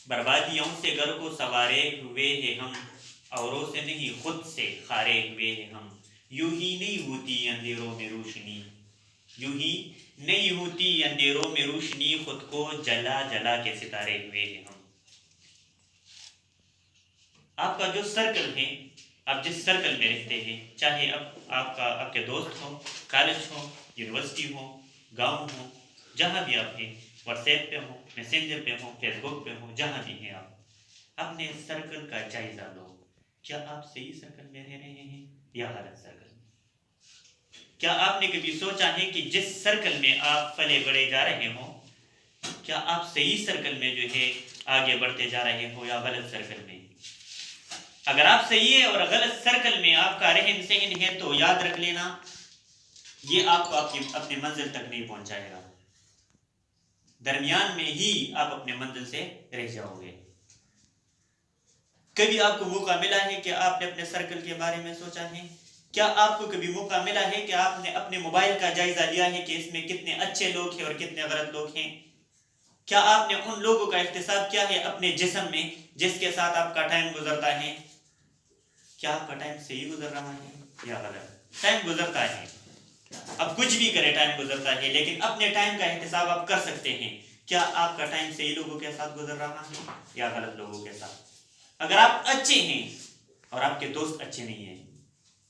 بربادیوں سے گھر کو سوارے ہوئے ہیں ہم، اوروں سے نہیں خود سے خارے ہوئے ہیں ہم، یوں ہی نہیں ہوتی اندھیروں میں روشنی، یوں ہی نہیں ہوتی اندھیروں میں روشنی، خود کو جلا جلا کے ستارے ہوئے ہیں ہم۔ آپ کا جو سرکل ہے، آپ جس سرکل میں رہتے ہیں، چاہے اب آپ کے دوست ہوں، کالج ہوں، یونیورسٹی ہوں، گاؤں ہوں، جہاں بھی آپ ہیں، واٹس ایپ پہ ہوں، میسنجر پہ ہوں، فیس بک پہ ہوں، جہاں بھی ہیں آپ اپنے سرکل کا جائزہ لو۔ کیا آپ صحیح سرکل میں رہ رہے ہیں یا غلط سرکل میں؟ کیا آپ نے کبھی سوچا ہے کہ جس سرکل میں آپ پلے بڑھے جا رہے ہوں، کیا آپ صحیح سرکل میں جو ہے آگے بڑھتے جا رہے ہو یا غلط سرکل میں؟ اگر آپ صحیح اور غلط سرکل میں آپ کا رہن سہن ہے تو یاد رکھ لینا، یہ آپ کو اپنے منزل تک نہیں پہنچائے گا، درمیان میں ہی آپ اپنے منزل سے رہ جاؤ گے۔ کبھی آپ کو موقع ملا ہے کہ آپ نے اپنے سرکل کے بارے میں سوچا ہے؟ کیا آپ کو کبھی موقع ملا ہے کہ آپ نے اپنے موبائل کا جائزہ لیا ہے کہ اس میں کتنے اچھے لوگ ہیں اور کتنے غلط لوگ ہیں؟ کیا آپ نے ان لوگوں کا احتساب کیا ہے اپنے جسم میں جس کے ساتھ آپ کا ٹائم گزرتا ہے؟ کیا آپ کا ٹائم صحیح گزر رہا ہے یا غلط؟ ٹائم گزرتا ہے، اب کچھ بھی کرے ٹائم گزرتا ہے، لیکن اپنے ٹائم کا احتساب آپ کر سکتے ہیں۔ کیا آپ کا ٹائم صحیح لوگوں کے ساتھ گزر رہا ہے یا غلط لوگوں کے ساتھ؟ اگر آپ اچھے ہیں اور آپ کے دوست اچھے نہیں ہیں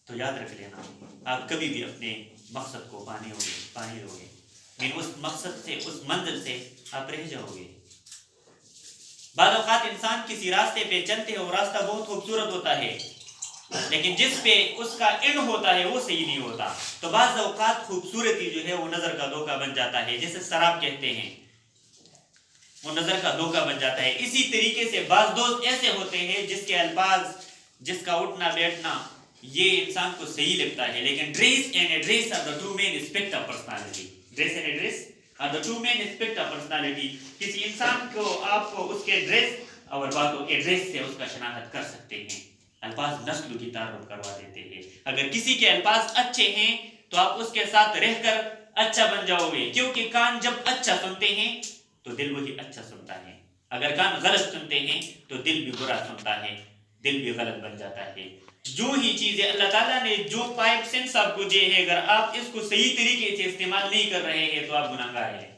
تو یاد رکھ لینا، آپ کبھی بھی اپنے مقصد کو پانے لو گے، لیکن اس مقصد سے، اس منزل سے آپ رہ جاؤ گے۔ بعض اوقات انسان کسی راستے پہ چلتے ہیں اور راستہ بہت خوبصورت ہوتا ہے، لیکن جس پہ اس کا اینڈ ہوتا ہے وہ صحیح نہیں ہوتا، تو بعض اوقات خوبصورتی جو ہے وہ نظر کا دھوکہ بن جاتا ہے، جسے سراب کہتے ہیں، وہ نظر کا دھوکہ بن جاتا ہے۔ اسی طریقے سے بعض دوست ایسے ہوتے ہیں جس کے الفاظ، جس کا اٹھنا بیٹھنا یہ انسان کو صحیح لگتا ہے، لیکن dress and address are the two main aspect of personality, dress and address are the two main aspect of personality. کسی انسان کو آپ کو اس کے ڈریس اور باتوں ایڈریس سے اس کا شناخت کر سکتے ہیں۔ الفاظ نسل کی تعارف کروا دیتے ہیں۔ اگر کسی کے الفاظ اچھے ہیں تو آپ اس کے ساتھ رہ کر اچھا بن جاؤ گے، کیونکہ کان جب اچھا سنتے ہیں تو دل وہی اچھا سنتا ہے، اگر کان غلط سنتے ہیں تو دل بھی برا سنتا ہے، دل بھی غلط بن جاتا ہے۔ جو ہی چیزیں اللہ تعالیٰ نے جو 5 سینس آپ کو دیے ہیں، اگر آپ اس کو صحیح طریقے سے استعمال نہیں کر رہے ہیں تو آپ گناہگار ہیں۔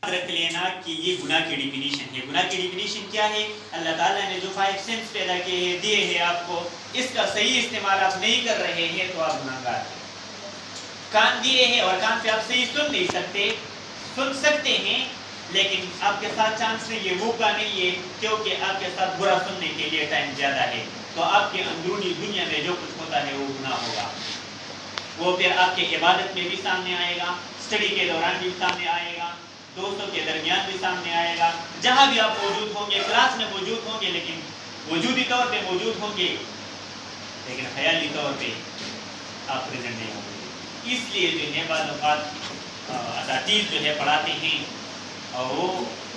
رکھ لینا کہ یہ گناہ کی ڈیفینیشن ہے۔ گناہ کی ڈیفینیشن کیا ہے؟ اللہ تعالیٰ نے جو 5 سینس پیدا کیے ہیں، دیے ہیں آپ کو، اس کا صحیح استعمال آپ نہیں کر رہے ہیں تو آپ گناہگار ہیں۔ کان دیے ہیں اور کان پہ آپ صحیح سن نہیں سکتے، سن سکتے ہیں لیکن آپ کے ساتھ چانس نہیں ہے، موقع نہیں ہے، کیونکہ آپ کے ساتھ برا سننے کے لیے ٹائم زیادہ ہے، تو آپ کے اندرونی دنیا میں جو کچھ ہوتا ہے وہ گناہ ہوگا، وہ پھر آپ کے عبادت میں بھی سامنے آئے گا، اسٹڈی کے دوران بھی سامنے آئے گا، دوستوں کے درمیان بھی سامنے آئے گا، جہاں بھی آپ موجود ہوں گے، کلاس میں موجود ہوں گے لیکن وجودی طور پہ موجود ہوں گے لیکن خیالی طور پہ آپ پریزنٹ نہیں ہوں گے۔ اس لیے جو ہے بعض اوقات اساتذہ جو ہے پڑھاتے ہیں اور وہ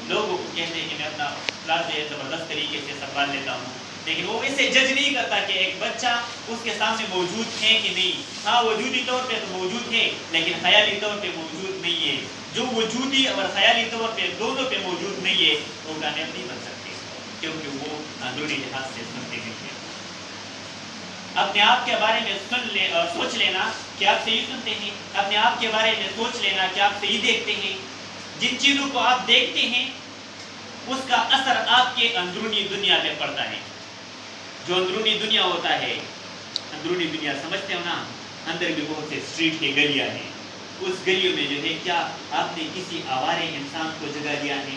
لوگوں کو کہتے ہیں کہ میں اپنا کلاس جو ہے زبردست طریقے سے سنبھال لیتا ہوں، لیکن وہ اسے جج نہیں کرتا کہ ایک بچہ اس کے سامنے موجود ہے کہ نہیں۔ ہاں وجودی طور پہ تو موجود ہے لیکن خیالی طور پہ موجود نہیں ہے۔ جو وجودی اور خیالی طور پہ دونوں پہ موجود نہیں ہے وہ کامیاب نہیں بن سکتے، کیونکہ وہ اندرونی لحاظ سے سنتے نہیں ہیں۔ اپنے آپ کے بارے میں سوچ لینا کہ آپ صحیح سنتے ہیں، اپنے آپ کے بارے میں سوچ لینا کہ آپ صحیح دیکھتے ہیں۔ جن چیزوں کو آپ دیکھتے ہیں اس کا اثر آپ کے اندرونی دنیا پہ پڑتا ہے۔ جو اندرونی دنیا ہوتا ہے، اندرونی دنیا سمجھتے ہو نا، اندر بھی بہت سے اسٹریٹ کے گلیاں ہیں، اس گلیوں میں جو ہے کیا آپ نے کسی آوارے انسان کو جگہ دیا ہے؟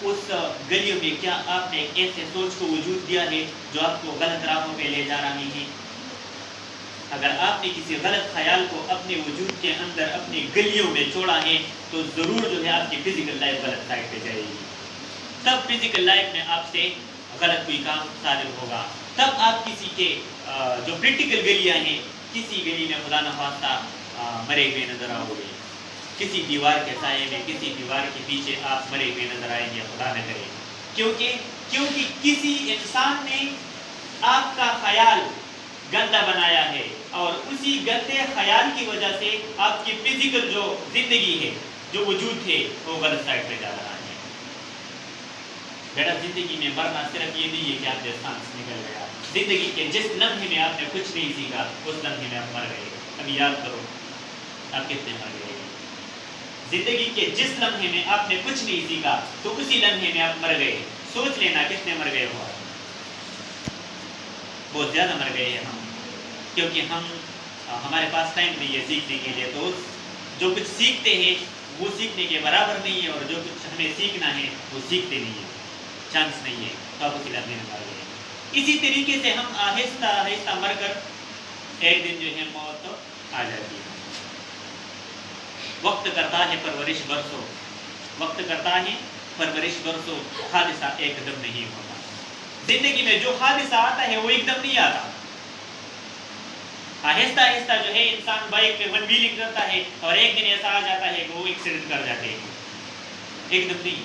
اس گلیوں میں کیا آپ نے ایسے سوچ کو وجود دیا ہے جو آپ کو غلط راہوں پہ لے جا رہی ہے؟ اگر آپ نے کسی غلط خیال کو اپنے وجود کے اندر اپنی گلیوں میں چھوڑا ہے تو ضرور جو ہے آپ کی فزیکل لائف غلط سائڈ پہ جائے گی، تب فزیکل لائف میں آپ سے غلط کوئی کام صادر ہوگا، تب آپ کسی کے جو پریکٹیکل گلیاں ہیں، کسی گلی میں خدا نخواستہ مرے ہوئے نظر آؤ گے، کسی دیوار کے سائے میں، کسی دیوار کے پیچھے آپ مرے ہوئے نظر آئیں گے، خدا نہ کرے، کیونکہ کسی انسان نے آپ کا خیال گندا بنایا ہے اور اسی گندے خیال کی وجہ سے آپ کی فزیکل جو زندگی ہے جو وجود ہے وہ غلط سائڈ پہ جا رہا ہے۔ بیٹا زندگی میں مرنا صرف یہ نہیں ہے کہ آپ کے سانس نکل گیا، زندگی کے جس لمحے میں آپ نے کچھ نہیں سیکھا اس لمحے میں آپ مر گئے۔ ابھی یاد کرو آپ کتنے مر گئے۔ زندگی کے جس لمحے میں آپ نے کچھ نہیں سیکھا تو اسی لمحے میں آپ مر گئے۔ سوچ لینا کتنے مر گئے ہو۔ بہت زیادہ مر گئے ہیں ہم، کیونکہ ہمارے پاس ٹائم نہیں ہے سیکھنے کے لیے، تو جو کچھ سیکھتے ہیں وہ سیکھنے کے برابر نہیں ہے، اور جو کچھ ہمیں سیکھنا ہے وہ سیکھتے نہیں ہیں، چانس نہیں ہے، تو آپ اسی لمحے میں مر گئے۔ اسی طریقے سے ہم آہستہ آہستہ مر کر ایک دن جو ہے موت آ جاتی ہے۔ وقت کرتا ہے پرورش برسوں، وقت کرتا ہے پرورش برسوں، حادثہ ایک دم نہیں ہوتا۔ زندگی میں جو حادثہ آتا ہے وہ ایک دم نہیں آتا، آہستہ آہستہ جو ہے انسان بائک پہ ون ویلنگ کرتا ہے اور ایک دن ایسا آ جاتا ہے کہ وہ ایکسیڈنٹ کر جاتے ہیں، ایک دم نہیں۔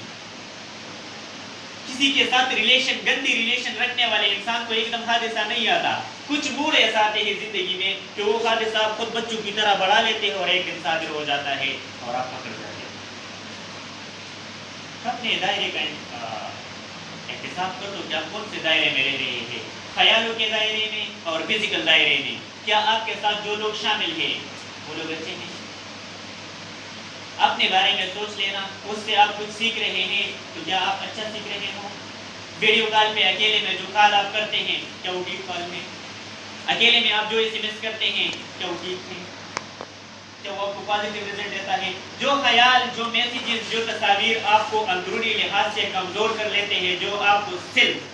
کسی کے ساتھ ریلیشن، گندی ریلیشن رکھنے والے انسان کو ایک دم حادثہ نہیں آتا۔ کچھ موڑ ایسا آتے ہیں زندگی میں کہ وہ حادثہ خود بچوں کی طرح بڑھا لیتے ہیں اور ایک دن صادر ہو جاتا ہے اور آپ پکڑ جاتے ہیں۔ اپنے دائرے کا احتساب کر لو کہ آپ کون سے دائرے میں رہ رہے ہیں، خیالوں کے دائرے میں اور فزیکل دائرے میں۔ کیا آپ کے ساتھ جو لوگ شامل ہیں وہ لوگ اچھے ہیں؟ اپنے بارے میں سوچ لینا، اس سے آپ کچھ سیکھ رہے ہیں تو کیا آپ اچھا سیکھ رہے ہو؟ ویڈیو کال پہ اکیلے میں جو کال آپ کرتے ہیں کیا وہ ٹھیک کال میں؟ اکیلے میں آپ جو ایس ایم ایس کرتے ہیں کیا وہ ٹھیک ہے؟ کیا وہ آپ کو پازیٹیو رزلٹ دیتا ہے؟ جو خیال، جو میسیجز، جو تصاویر آپ کو اندرونی لحاظ سے کمزور کر لیتے ہیں، جو آپ کو سیلف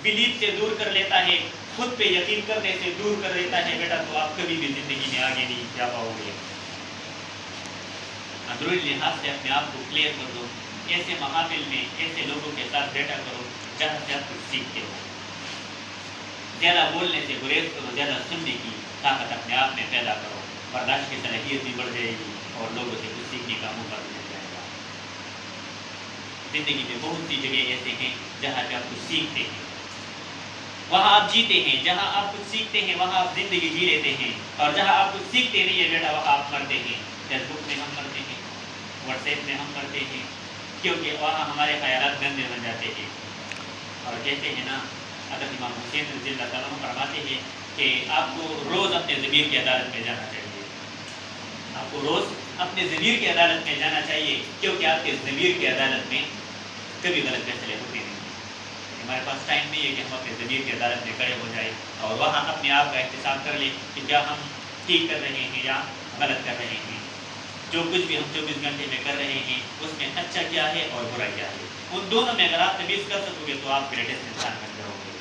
بلیف سے دور کر لیتا ہے، خود پہ یقین کرنے سے دور کر دیتا ہے، بیٹا تو آپ کبھی بھی زندگی میں آگے نہیں جا پاؤ گے۔ اندرونی لحاظ سے اپنے آپ کو کلیئر کر دو، ایسے محافل میں ایسے لوگوں کے ساتھ بیٹھا کرو جہاں سے آپ کچھ سیکھتے ہو۔ زیادہ بولنے سے گریز کرو، زیادہ سننے کی طاقت اپنے آپ میں پیدا کرو، برداشت کی صلاحیت بھی بڑھ جائے گی اور لوگوں سے کچھ سیکھنے کا موقع بھی مل جائے گا۔ زندگی میں بہت سی جگہ ایسے ہیں جہاں پہ آپ کچھ سیکھتے ہیں، وہاں آپ جیتے ہیں۔ جہاں آپ کچھ سیکھتے ہیں وہاں آپ زندگی جی لیتے ہیں، اور جہاں آپ کچھ سیکھتے نہیں ہیں بیٹا وہاں آپ مرتے ہیں۔ فیس بک میں ہم مرتے ہیں، واٹس ایپ میں ہم مرتے ہیں، کیونکہ وہاں ہمارے خیالات گندے بن جاتے ہیں۔ اور کہتے ہیں نا، حضرت امام حسین رضی اللہ تعالیٰ عنہ فرماتے ہیں کہ آپ کو روز اپنے ضمیر کی عدالت میں جانا چاہیے، آپ کو روز اپنے ضمیر کی عدالت میں جانا چاہیے، کیونکہ آپ کے ضمیر کی عدالت میں کبھی غلط فیصلے ہوتے نہیں۔ ہمارے پاس ٹائم نہیں ہے کہ ہم اپنے ضمیر کی عدالت میں کھڑے ہو جائیں اور وہاں اپنے آپ کا احتساب کر لیں کہ کیا ہم ٹھیک کر رہے ہیں یا غلط کر رہے ہیں۔ جو کچھ بھی ہم 24 گھنٹے میں کر رہے ہیں اس میں اچھا کیا ہے اور برا کیا ہے، ان دونوں میں اگر آپ تمیز کر سکو گے تو آپ گریٹسٹ انسان بن جاؤ گے۔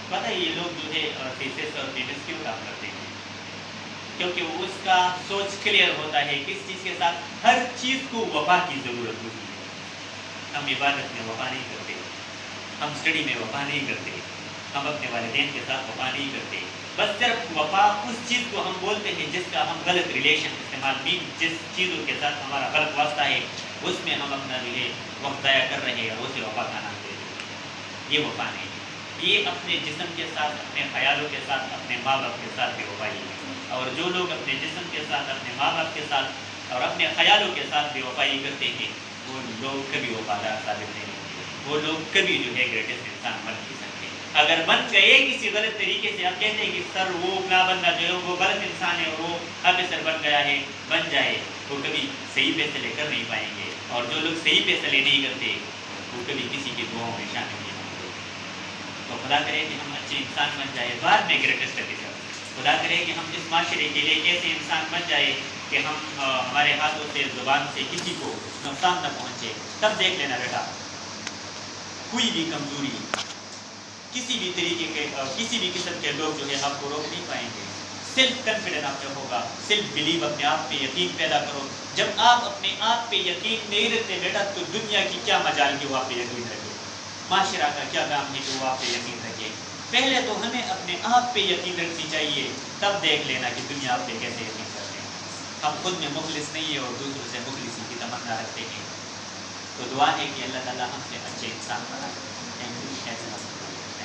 پتہ ہے یہ لوگ جو ہے تھیسس اور تھیسس کیوں کام کرتے ہیں؟ کیونکہ اس کا سوچ کلیئر ہوتا ہے کس چیز کے ساتھ ہر چیز کو وفا کی ضرورت ہوتی ہے۔ ہم عبادت میں وفا نہیں کرتے، ہم اسٹڈی میں وفا نہیں کرتے، ہم اپنے والدین کے ساتھ وفا نہیں کرتے، بس صرف وفا اس چیز کو ہم بولتے ہیں جس کا ہم غلط ریلیشن استعمال بھی، جس چیزوں کے ساتھ ہمارا غلط واسطہ ہے اس میں ہم اپنا جو ہے وقت ضائع کر رہے ہیں اور اسے وفا کا نام دے رہے ہیں۔ یہ وفا نہیں ہے، یہ اپنے جسم کے ساتھ، اپنے خیالوں کے ساتھ، اپنے ماں باپ کے ساتھ بے وفائی ہے۔ اور جو لوگ اپنے جسم کے ساتھ، اپنے ماں باپ کے ساتھ اور اپنے خیالوں کے ساتھ بے وفائی کرتے ہیں وہ لوگ کبھی وفادار ثابت نہیں ہوتے، وہ لوگ کبھی جو ہے گریٹسٹ انسان بن نہیں سکتے۔ اگر بن گئے کسی غلط طریقے سے، ہم کہتے ہیں کہ سر وہ اپنا بندہ جو ہے وہ غلط انسان ہے اور وہ آفیسر بن گیا ہے، بن جائے، وہ کبھی صحیح فیصلے کر نہیں پائیں گے، اور جو لوگ صحیح فیصلے نہیں کرتے وہ کبھی کسی کی دعاؤں میں شامل نہیں ہوتے۔ تو خدا کرے کہ ہم اچھے انسان بن جائے، بعد میں گریٹسٹ آفیسر، خدا کرے کہ ہم اس معاشرے کے لیے ایسے انسان بن جائے کہ ہم ہمارے ہاتھوں سے، زبان سے کسی کو نقصان نہ پہنچے۔ تب دیکھ لینا بیٹا، کوئی بھی کمزوری کسی بھی طریقے کے، کسی بھی قسم کے لوگ جو ہے آپ کو روک نہیں پائیں گے۔ سیلف کانفیڈنس آپ پہ ہوگا، سیلف بلیو، اپنے آپ پہ یقین پیدا کرو۔ جب آپ اپنے آپ پہ یقین نہیں رکھتے بیٹا تو دنیا کی کیا مجال کہ وہ آپ پہ یقین رکھے، معاشرہ کا کیا کام ہے کہ وہ آپ پہ یقین رکھے۔ پہلے تو ہمیں اپنے آپ پہ یقین رکھنی چاہیے، تب دیکھ لینا کہ دنیا آپ پہ کیسے یقین کرتے ہیں۔ ہم خود میں مخلص نہیں ہیں اور دوسروں سے مخلصی کی تمنا رکھتے ہیں، تو دعا ہے کہ اللہ تعالیٰ ہم سے اچھے انسان بنائے۔